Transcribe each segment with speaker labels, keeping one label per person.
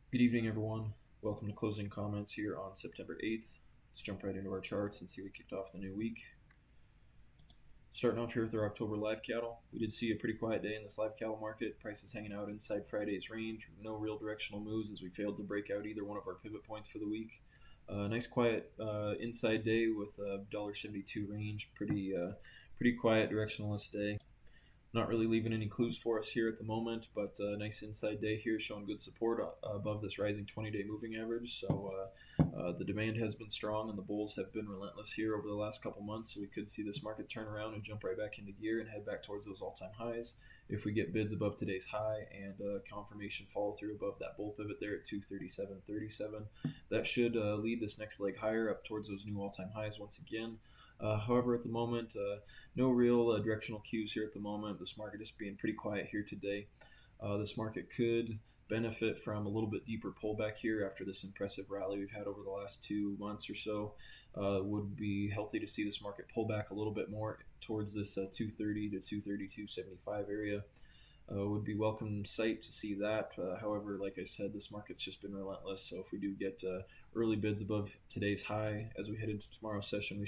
Speaker 1: Good evening, everyone. Welcome to Closing Comments here on September 8th. Let's jump right into our charts and see what kicked off the new week. Starting off here with our October live cattle, we did see a pretty quiet day in this live cattle market. Prices hanging out inside Friday's range. No real directional moves as we failed to break out either one of our pivot points for the week. Nice quiet inside day with a $1.72 range. Pretty quiet directionalist day. Not really leaving any clues for us here at the moment, but a nice inside day here showing good support above this rising 20-day moving average. So the demand has been strong and the bulls have been relentless here over the last couple months. So we could see this market turn around and jump right back into gear and head back towards those all-time highs if we get bids above today's high and confirmation follow through above that bull pivot there at 237.37. That should lead this next leg higher up towards those new all-time highs once again. However, at the moment, no real directional cues here at the moment. This market is being pretty quiet here today. This market could benefit from a little bit deeper pullback here after this impressive rally we've had over the last 2 months or so. Would be healthy to see this market pull back a little bit more towards this 230 to 232.75 area. Would be welcome sight to see that. However, like I said, this market's just been relentless. So if we do get early bids above today's high as we head into tomorrow's session,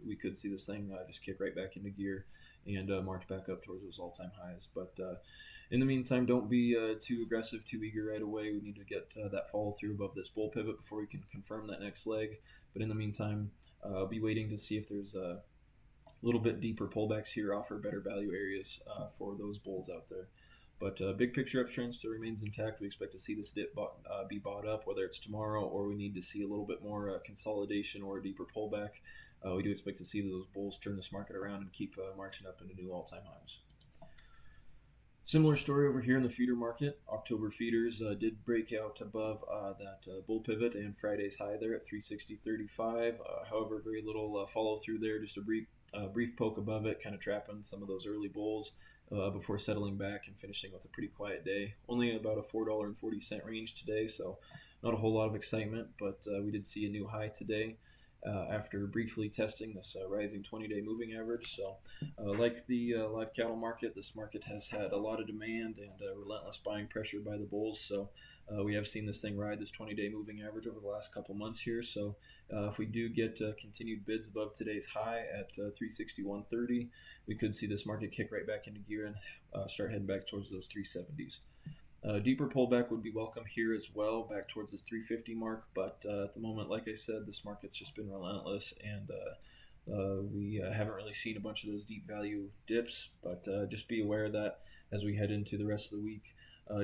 Speaker 1: we could see this thing just kick right back into gear and march back up towards those all-time highs. But in the meantime, don't be too aggressive, too eager right away. We need to get that follow through above this bull pivot before we can confirm that next leg. But in the meantime, be waiting to see if there's a little bit deeper pullbacks here, offer better value areas for those bulls out there. But big picture uptrend still remains intact. We expect to see this dip be bought up, whether it's tomorrow or we need to see a little bit more consolidation or a deeper pullback. We do expect to see those bulls turn this market around and keep marching up into new all-time highs. Similar story over here in the feeder market. October feeders did break out above that bull pivot and Friday's high there at 360.35. However, very little follow through there, just a brief poke above it, kind of trapping some of those early bulls before settling back and finishing with a pretty quiet day. Only about a $4.40 range today, so not a whole lot of excitement, but we did see a new high today. After briefly testing this rising 20-day moving average. So like the live cattle market, this market has had a lot of demand and relentless buying pressure by the bulls. So we have seen this thing ride this 20-day moving average over the last couple months here. So if we do get continued bids above today's high at 361.30, we could see this market kick right back into gear and start heading back towards those 370s. Deeper pullback would be welcome here as well, back towards this 350 mark. But at the moment, like I said, this market's just been relentless, and we haven't really seen a bunch of those deep value dips. But just be aware of that as we head into the rest of the week.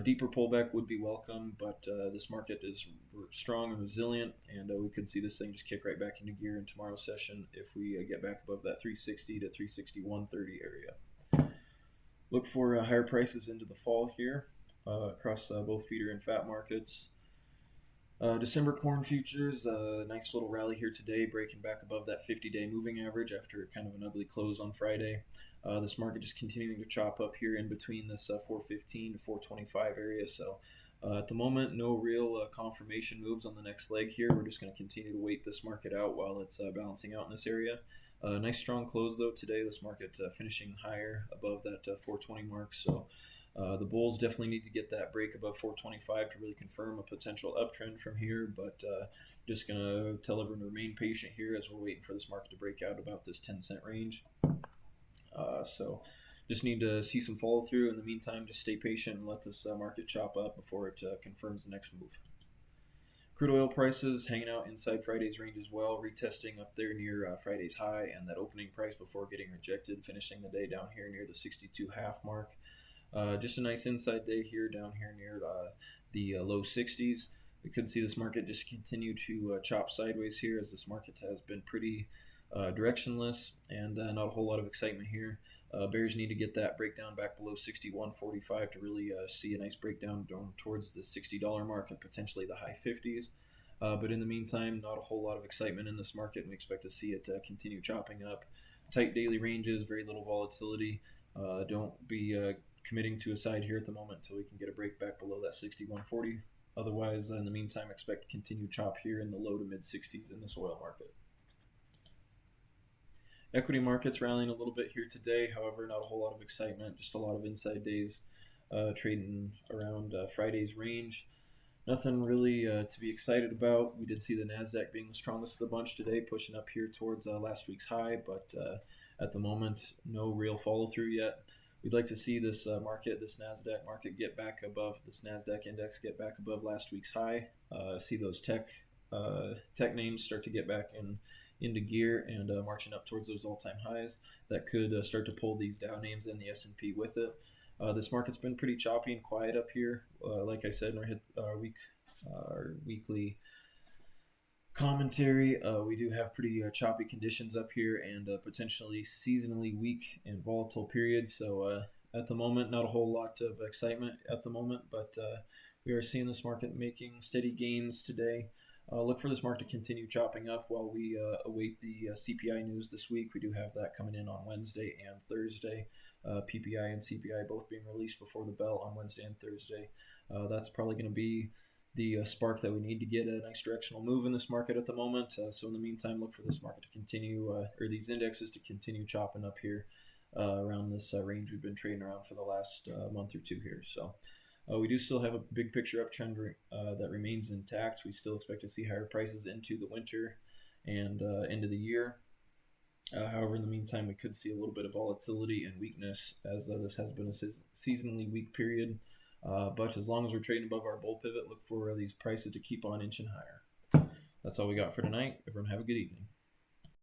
Speaker 1: Deeper pullback would be welcome, but this market is strong and resilient, and we could see this thing just kick right back into gear in tomorrow's session if we get back above that 360 to 361.30 area. Look for higher prices into the fall here. Across both feeder and fat markets. December corn futures, nice little rally here today, breaking back above that 50-day moving average after kind of an ugly close on Friday. This market just continuing to chop up here in between this 415 to 425 area. So at the moment, no real confirmation moves on the next leg here. We're just going to continue to wait this market out while it's balancing out in this area. Nice strong close though today. This market finishing higher above that 420 mark. So the bulls definitely need to get that break above 425 to really confirm a potential uptrend from here, but just going to tell everyone to remain patient here as we're waiting for this market to break out about this 10-cent range. So just need to see some follow through. In the meantime, just stay patient and let this market chop up before it confirms the next move. Crude oil prices hanging out inside Friday's range as well, retesting up there near Friday's high and that opening price before getting rejected, finishing the day down here near the 62.5 mark. Just a nice inside day here down here near the low 60s. We could see this market just continue to chop sideways here as this market has been pretty directionless and not a whole lot of excitement here. Bears need to get that breakdown back below 61.45 to really see a nice breakdown down towards the $60 mark and potentially the high 50s. But in the meantime, not a whole lot of excitement in this market, and we expect to see it continue chopping up. Tight daily ranges, very little volatility. Don't be committing to a side here at the moment until we can get a break back below that 61.40. Otherwise, in the meantime, expect continued chop here in the low to mid 60s in this oil market. Equity markets rallying a little bit here today. However, not a whole lot of excitement, just a lot of inside days trading around Friday's range. Nothing really to be excited about. We did see the Nasdaq being the strongest of the bunch today, pushing up here towards last week's high, but at the moment, no real follow through yet. We'd like to see this this Nasdaq market, get back above this Nasdaq index, get back above last week's high. See those tech names start to get back into gear and marching up towards those all-time highs. That could start to pull these Dow names and the S&P with it. This market's been pretty choppy and quiet up here. Like I said, in our weekly commentary, we do have pretty choppy conditions up here and potentially seasonally weak and volatile periods. So at the moment, not a whole lot of excitement at the moment, but we are seeing this market making steady gains today. Look for this market to continue chopping up while we await the CPI news this week. We do have that coming in on Wednesday and Thursday. PPI and CPI both being released before the bell on Wednesday and Thursday. That's probably going to be the spark that we need to get a nice directional move in this market at the moment. So in the meantime, look for this market to continue, or these indexes to continue chopping up here around this range we've been trading around for the last month or two here. So we do still have a big picture uptrend that remains intact. We still expect to see higher prices into the winter and into the year. However, in the meantime, we could see a little bit of volatility and weakness as this has been a seasonally weak period. But as long as we're trading above our bull pivot, look for these prices to keep on inching higher. That's all we got for tonight. Everyone have a good evening.